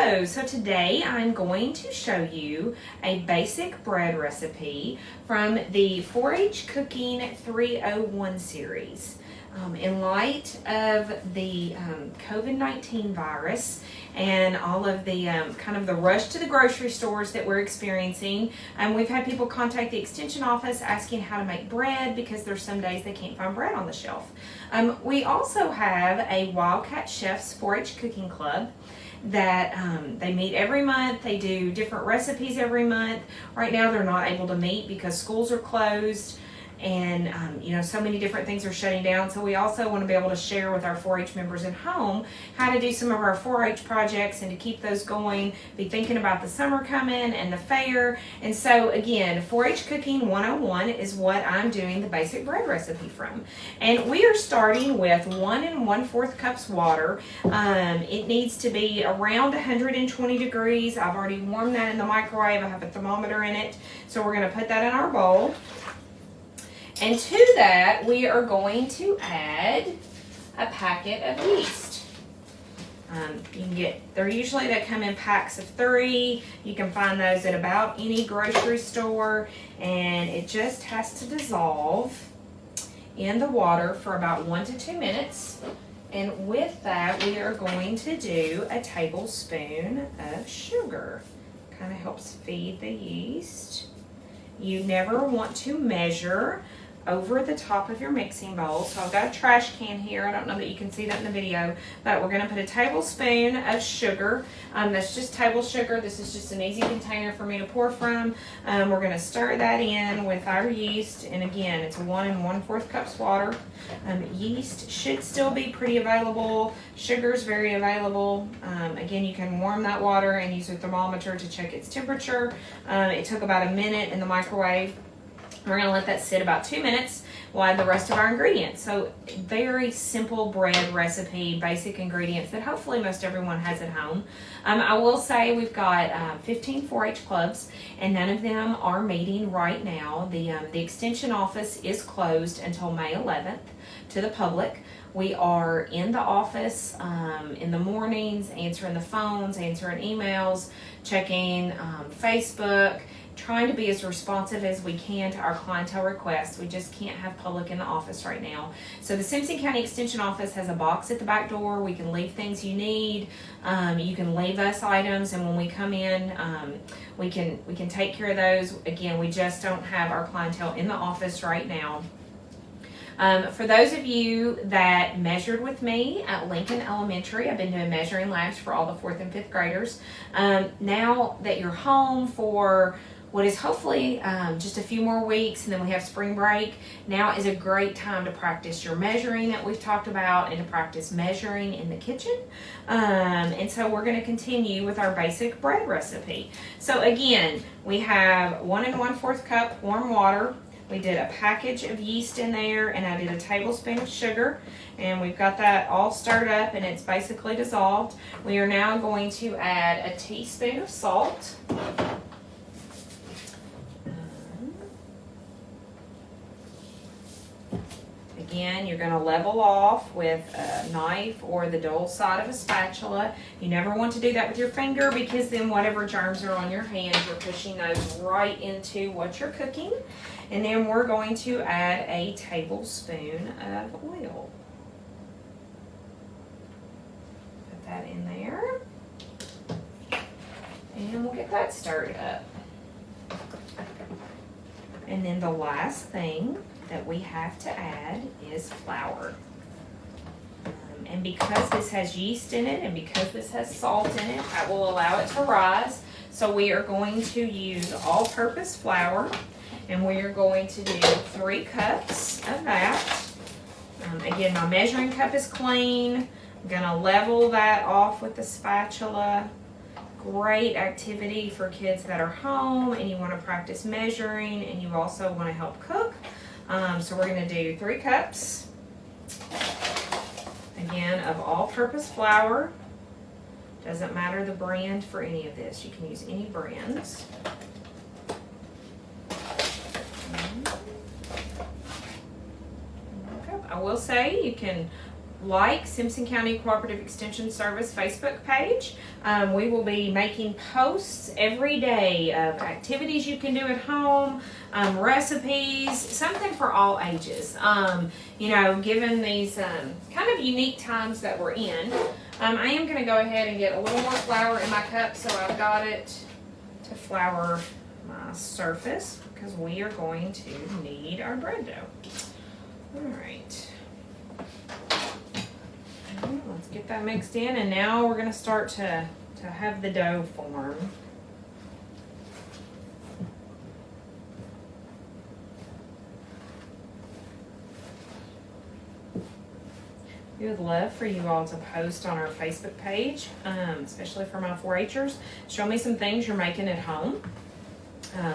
Hello, so today I'm going to show you a basic bread recipe from the 4-H Cooking 301 series. In light of the COVID-19 virus and all of the kind of the rush to the grocery stores that we're experiencing, we've had people contact the extension office asking how to make bread because there's some days they can't find bread on the shelf. We also have a Wildcat Chefs 4-H Cooking Club that they meet every month. They do different recipes every month. Right now they're not able to meet because schools are closed and so many different things are shutting down. So we also want to be able to share with our 4-H members at home how to do some of our 4-H projects and to keep those going, be thinking about the summer coming and the fair. And so again, 4-H Cooking 101 is what I'm doing the basic bread recipe from. And we are starting with 1 1/4 cups water. It needs to be around 120 degrees. I've already warmed that in the microwave. I have a thermometer in it. So we're going to put that in our bowl. And to that, we are going to add a packet of yeast. You can they're usually, they come in packs of 3. You can find those at about any grocery store. And it just has to dissolve in the water for about 1 to 2 minutes. And with that, we are going to do a tablespoon of sugar. Kind of helps feed the yeast. You never want to measure over the top of your mixing bowl. So I've got a trash can here. I don't know that you can see that in the video, but we're going to put a tablespoon of sugar. That's just table sugar. This is just an easy container for me to pour from. We're going to stir that in with our yeast. And again, it's 1 1/4 cups water. Yeast should still be pretty available. Sugar is very available. Again, you can warm that water and use a thermometer to check its temperature. It took about a minute in the microwave. We're going to let that sit about 2 minutes while I add the rest of our ingredients. So very simple bread recipe, basic ingredients that hopefully most everyone has at home. I will say we've got 15 4-H clubs and none of them are meeting right now. The extension office is closed until May 11th to the public. We are in the office in the mornings, answering the phones, answering emails, checking Facebook, trying to be as responsive as we can to our clientele requests. We just can't have public in the office right now. So the Simpson County Extension Office has a box at the back door. We can leave things you need. You can leave us items, and when we come in, we can take care of those. Again, we just don't have our clientele in the office right now. For those of you that measured with me at Lincoln Elementary, I've been doing measuring labs for all the 4th and 5th graders. Now that you're home for what is hopefully just a few more weeks, and then we have spring break, now is a great time to practice your measuring that we've talked about and to practice measuring in the kitchen. And so we're going to continue with our basic bread recipe. So again, we have 1 1/4 cup warm water. We did a package of yeast in there, and I did a tablespoon of sugar, and we've got that all stirred up and it's basically dissolved. We are now going to add a teaspoon of salt. Again, you're going to level off with a knife or the dull side of a spatula. You never want to do that with your finger because then whatever germs are on your hands, you're pushing those right into what you're cooking. And then we're going to add a tablespoon of oil. Put that in there. And we'll get that stirred up. And then the last thing that we have to add is flour. And because this has yeast in it and because this has salt in it, that will allow it to rise. So we are going to use all-purpose flour, and we are going to do 3 cups of that. Again, my measuring cup is clean. I'm gonna level that off with the spatula. Great activity for kids that are home and you want to practice measuring and you also want to help cook. So we're going to do 3 cups, again, of all-purpose flour. Doesn't matter the brand for any of this. You can use any brands. I will say you can like Simpson County Cooperative Extension Service Facebook page. We will be making posts every day of activities you can do at home, recipes, something for all ages. You know, given these kind of unique times that we're in, I am going to go ahead and get a little more flour in my cup, so I've got it to flour my surface because we are going to need our bread dough. All right. Let's get that mixed in, and now we're going to start to have the dough form. We would love for you all to post on our Facebook page, especially for my 4-Hers. Show me some things you're making at home.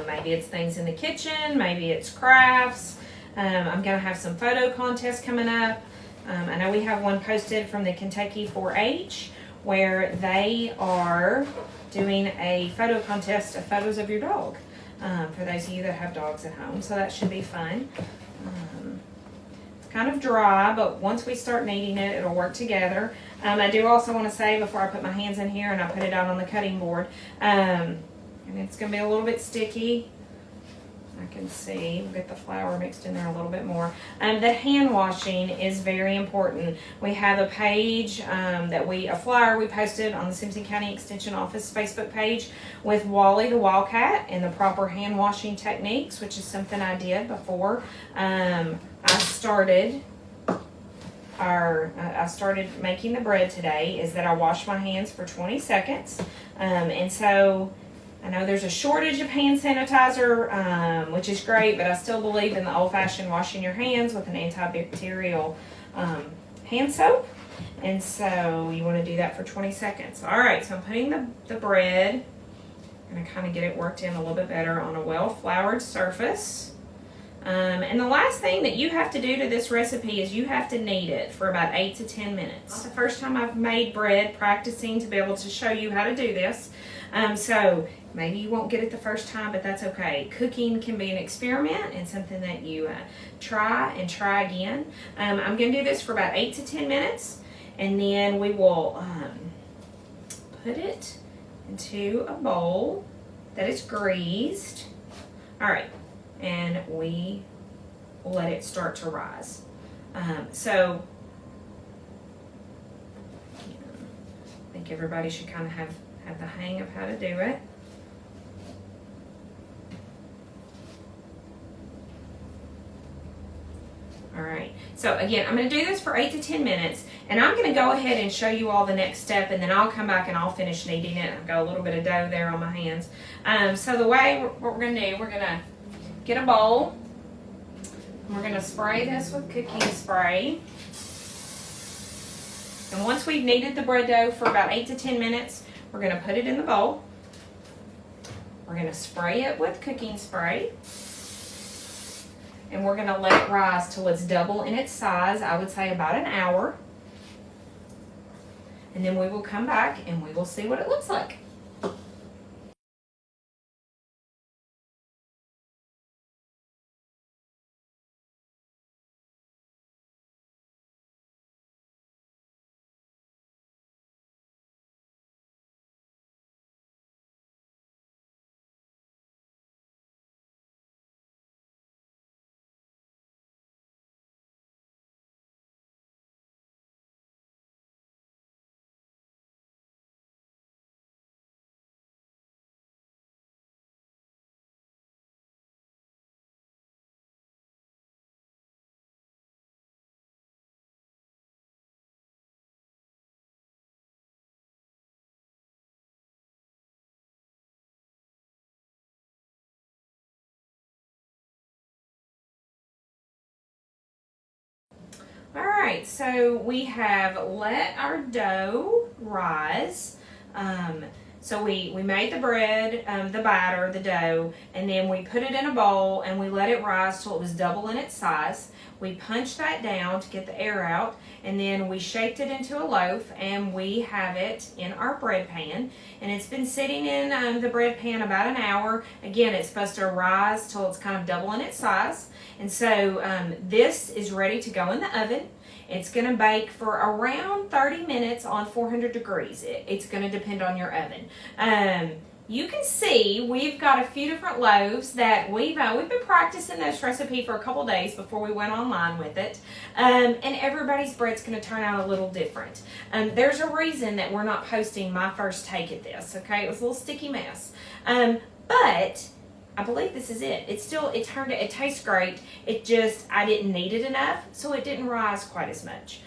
Maybe it's things in the kitchen, maybe it's crafts. I'm going to have some photo contests coming up. I know we have one posted from the Kentucky 4-H where they are doing a photo contest of photos of your dog for those of you that have dogs at home. So that should be fun. It's kind of dry, but once we start kneading it, it'll work together. I do also want to say before I put my hands in here and I put it out on the cutting board, and it's going to be a little bit sticky. I can see, we'll get the flour mixed in there a little bit more. The hand washing is very important. We have a page a flyer we posted on the Simpson County Extension Office Facebook page with Wally the Wildcat and the proper hand washing techniques, which is something I did before I started making the bread today, is that I wash my hands for 20 seconds. And so I know there's a shortage of hand sanitizer, which is great, but I still believe in the old-fashioned washing your hands with an antibacterial hand soap. And so you want to do that for 20 seconds. All right, so I'm putting the bread, I'm going to kind of get it worked in a little bit better on a well-floured surface. And the last thing that you have to do to this recipe is you have to knead it for about 8 to 10 minutes. It's the first time I've made bread, practicing to be able to show you how to do this. So maybe you won't get it the first time, but that's okay. Cooking can be an experiment and something that you try and try again. I'm going to do this for about 8 to 10 minutes, and then we will put it into a bowl that is greased. All right, and we will let it start to rise. So I think everybody should kind of have the hang of how to do it. All right, so again, I'm going to do this for 8 to 10 minutes, and I'm going to go ahead and show you all the next step, and then I'll come back and I'll finish kneading it. I've got a little bit of dough there on my hands. So the way, what we're going to do, we're going to get a bowl, and we're going to spray this with cooking spray. And once we've kneaded the bread dough for about 8 to 10 minutes, we're going to put it in the bowl. We're going to spray it with cooking spray. And we're going to let it rise till it's double in its size, I would say about an hour. And then we will come back and we will see what it looks like. All right, so we have let our dough rise. So we made the bread, the batter, the dough, and then we put it in a bowl and we let it rise till it was double in its size. We punched that down to get the air out, and then we shaped it into a loaf, and we have it in our bread pan. And it's been sitting in the bread pan about an hour. Again, it's supposed to rise till it's kind of double in its size. And so this is ready to go in the oven. It's going to bake for around 30 minutes on 400 degrees. It's going to depend on your oven. You can see we've got a few different loaves that we've been practicing this recipe for a couple days before we went online with it, and everybody's bread's going to turn out a little different. There's a reason that we're not posting my first take at this. Okay, it was a little sticky mess, but I believe this is it. It tastes great. I didn't knead it enough, so it didn't rise quite as much.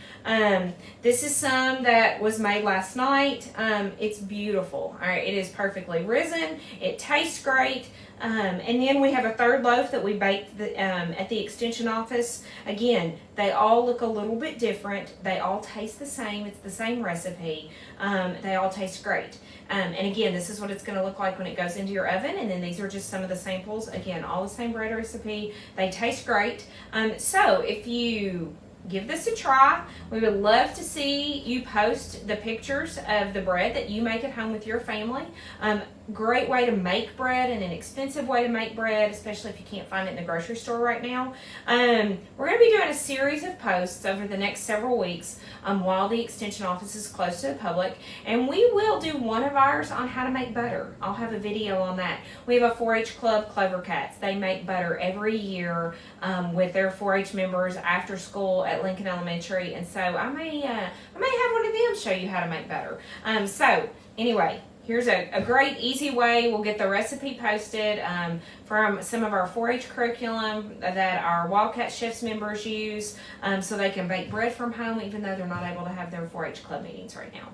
This is some that was made last night. It's beautiful. All right, it is perfectly risen. It tastes great. And then we have a third loaf that we baked at the extension office. Again, they all look a little bit different. They all taste the same. It's the same recipe. They all taste great. And again, this is what it's going to look like when it goes into your oven. And then these are just some of the samples. Again, all the same bread recipe. They taste great. So if you give this a try, we would love to see you post the pictures of the bread that you make at home with your family. Great way to make bread and an expensive way to make bread, especially if you can't find it in the grocery store right now. We're going to be doing a series of posts over the next several weeks while the extension office is closed to the public, and we will do one of ours on how to make butter. I'll have a video on that. We have a 4-H club, Clover Cats. They make butter every year with their 4-H members after school at Lincoln Elementary, and so I may have one of them show you how to make butter. So anyway, here's a great, easy way. We'll get the recipe posted from some of our 4-H curriculum that our Wildcat Chefs members use so they can bake bread from home even though they're not able to have their 4-H club meetings right now.